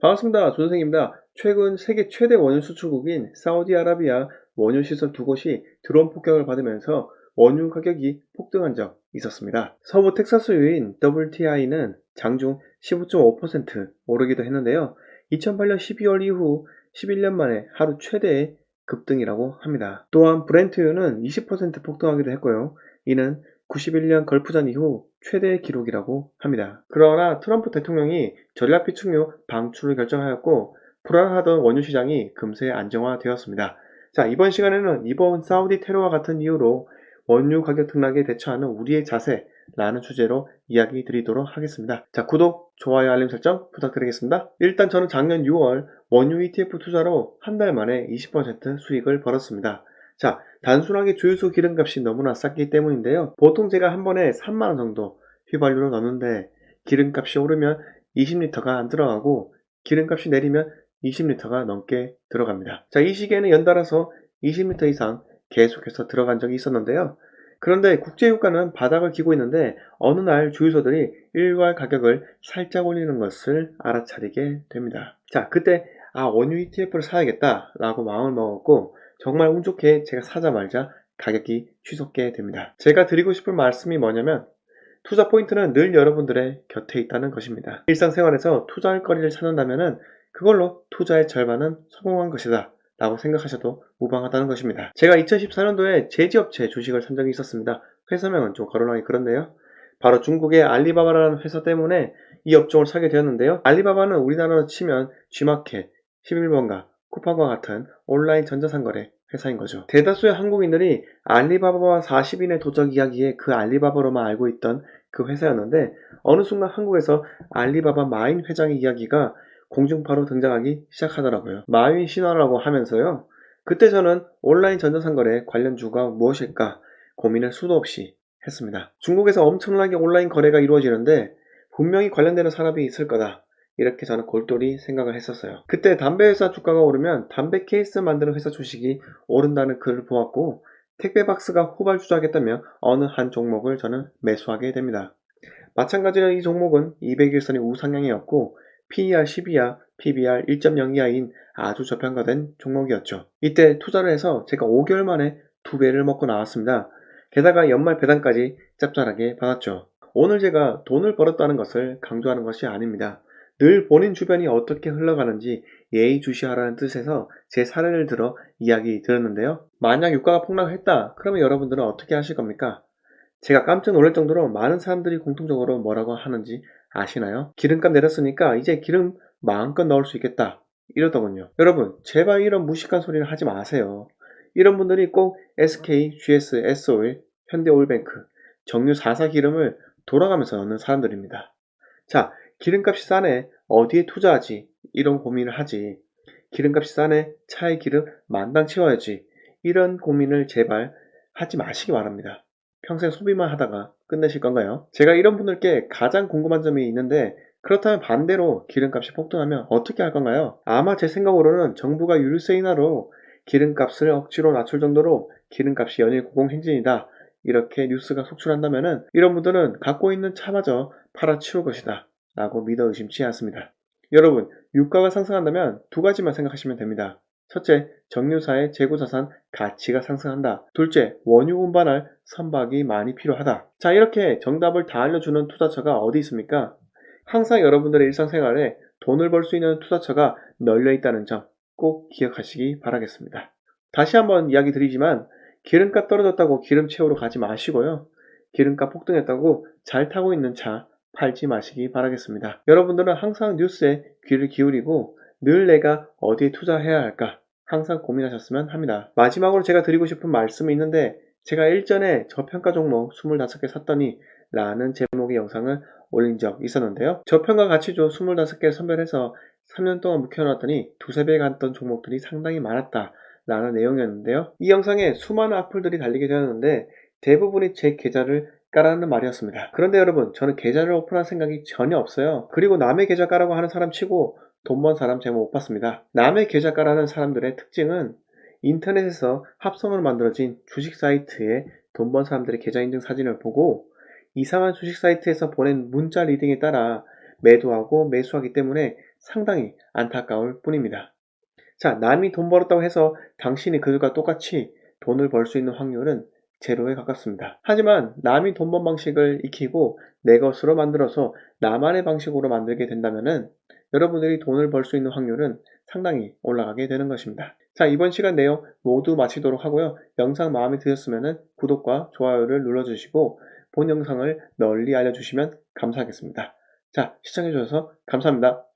반갑습니다. 조선생입니다. 최근 세계 최대 원유 수출국인 사우디아라비아 원유 시설 두 곳이 드론 폭격을 받으면서 원유 가격이 폭등한 적 있었습니다. 서부 텍사스유인 WTI는 장중 15.5% 오르기도 했는데요. 2008년 12월 이후 11년 만에 하루 최대의 급등이라고 합니다. 또한 브렌트유는 20% 폭등하기도 했고요. 이는 91년 걸프전 이후 최대 기록이라고 합니다. 그러나 트럼프 대통령이 전략 비축유 방출을 결정하였고 불안하던 원유 시장이 금세 안정화되었습니다. 자, 이번 시간에는 이번 사우디 테러와 같은 이유로 원유 가격 등락에 대처하는 우리의 자세라는 주제로 이야기 드리도록 하겠습니다. 자, 구독, 좋아요, 알림 설정 부탁드리겠습니다. 일단 저는 작년 6월 원유 ETF 투자로 한 달 만에 20% 수익을 벌었습니다. 자, 단순하게 주유소 기름값이 너무나 쌌기 때문인데요. 보통 제가 한 번에 3만원 정도 휘발유로 넣는데 기름값이 오르면 20리터가 안 들어가고 기름값이 내리면 20리터가 넘게 들어갑니다. 자, 이 시기에는 연달아서 20리터 이상 계속해서 들어간 적이 있었는데요. 그런데 국제유가는 바닥을 기고 있는데 어느 날 주유소들이 일괄 가격을 살짝 올리는 것을 알아차리게 됩니다. 자, 그때 원유 ETF를 사야겠다 라고 마음을 먹었고 정말 운 좋게 제가 사자마자 가격이 치솟게 됩니다. 제가 드리고 싶은 말씀이 뭐냐면 투자 포인트는 늘 여러분들의 곁에 있다는 것입니다. 일상생활에서 투자할 거리를 찾는다면 그걸로 투자의 절반은 성공한 것이다 라고 생각하셔도 무방하다는 것입니다. 제가 2014년도에 제지업체 주식을 산 적이 있었습니다. 회사명은 좀 거론하기 그런데요. 바로 중국의 알리바바라는 회사 때문에 이 업종을 사게 되었는데요. 알리바바는 우리나라로 치면 G마켓, 11번가, 쿠팡과 같은 온라인 전자상거래 회사인 거죠. 대다수의 한국인들이 알리바바와 40인의 도적 이야기에 그 알리바바로만 알고 있던 그 회사였는데 어느 순간 한국에서 알리바바 마윈 회장의 이야기가 공중파로 등장하기 시작하더라고요. 마윈 신화라고 하면서요. 그때 저는 온라인 전자상거래 관련주가 무엇일까 고민을 수도 없이 했습니다. 중국에서 엄청나게 온라인 거래가 이루어지는데 분명히 관련되는 산업이 있을 거다. 이렇게 저는 골똘히 생각을 했었어요. 그때 담배 회사 주가가 오르면 담배 케이스 만드는 회사 주식이 오른다는 글을 보았고 택배박스가 후발주자겠다며 어느 한 종목을 저는 매수하게 됩니다. 마찬가지로 이 종목은 200일선이 우상향이었고 PER 12야, PBR 1.0 이하인 아주 저평가된 종목이었죠. 이때 투자를 해서 제가 5개월 만에 2배를 먹고 나왔습니다. 게다가 연말 배당까지 짭짤하게 받았죠. 오늘 제가 돈을 벌었다는 것을 강조하는 것이 아닙니다. 늘 본인 주변이 어떻게 흘러가는지 예의주시하라는 뜻에서 제 사례를 들어 이야기 드렸는데요. 만약 유가가 폭락했다, 그러면 여러분들은 어떻게 하실 겁니까? 제가 깜짝 놀랄 정도로 많은 사람들이 공통적으로 뭐라고 하는지 아시나요? 기름값 내렸으니까 이제 기름 마음껏 넣을 수 있겠다 이러더군요. 여러분 제발 이런 무식한 소리를 하지 마세요. 이런 분들이 꼭 SK, GS, S오일, 현대오일뱅크, 정유 4사 기름을 돌아가면서 넣는 사람들입니다. 자, 기름값이 싸네 어디에 투자하지 이런 고민을 하지. 기름값이 싸네 차의 기름 만당 채워야지 이런 고민을 제발 하지 마시기 바랍니다. 평생 소비만 하다가 끝내실 건가요? 제가 이런 분들께 가장 궁금한 점이 있는데 그렇다면 반대로 기름값이 폭등하면 어떻게 할 건가요? 아마 제 생각으로는 정부가 유류세 인하로 기름값을 억지로 낮출 정도로 기름값이 연일 고공행진이다 이렇게 뉴스가 속출한다면 이런 분들은 갖고 있는 차마저 팔아치울 것이다 라고 믿어 의심치 않습니다. 여러분 유가가 상승한다면 두 가지만 생각하시면 됩니다. 첫째, 정유사의 재고자산 가치가 상승한다. 둘째, 원유 운반할 선박이 많이 필요하다. 자, 이렇게 정답을 다 알려주는 투자처가 어디 있습니까? 항상 여러분들의 일상생활에 돈을 벌 수 있는 투자처가 널려 있다는 점 꼭 기억하시기 바라겠습니다. 다시 한번 이야기 드리지만 기름값 떨어졌다고 기름 채우러 가지 마시고요. 기름값 폭등했다고 잘 타고 있는 차 팔지 마시기 바라겠습니다. 여러분들은 항상 뉴스에 귀를 기울이고 늘 내가 어디에 투자해야 할까 항상 고민하셨으면 합니다. 마지막으로 제가 드리고 싶은 말씀이 있는데 제가 일전에 저평가 종목 25개 샀더니 라는 제목의 영상을 올린 적 있었는데요. 저평가 가치주 25개를 선별해서 3년 동안 묵혀놨더니 두세 배 갔던 종목들이 상당히 많았다 라는 내용이었는데요. 이 영상에 수많은 악플들이 달리게 되었는데 대부분이 제 계좌를 까라는 말이었습니다. 그런데 여러분 저는 계좌를 오픈할 생각이 전혀 없어요. 그리고 남의 계좌 까라고 하는 사람 치고 돈 번 사람 제가 못 봤습니다. 남의 계좌 까라는 사람들의 특징은 인터넷에서 합성으로 만들어진 주식 사이트에 돈 번 사람들의 계좌 인증 사진을 보고 이상한 주식 사이트에서 보낸 문자 리딩에 따라 매도하고 매수하기 때문에 상당히 안타까울 뿐입니다. 자, 남이 돈 벌었다고 해서 당신이 그들과 똑같이 돈을 벌 수 있는 확률은 제로에 가깝습니다. 하지만 남이 돈 번 방식을 익히고 내 것으로 만들어서 나만의 방식으로 만들게 된다면은 여러분들이 돈을 벌 수 있는 확률은 상당히 올라가게 되는 것입니다. 자, 이번 시간 내용 모두 마치도록 하고요. 영상 마음에 드셨으면 구독과 좋아요를 눌러주시고 본 영상을 널리 알려주시면 감사하겠습니다. 자, 시청해주셔서 감사합니다.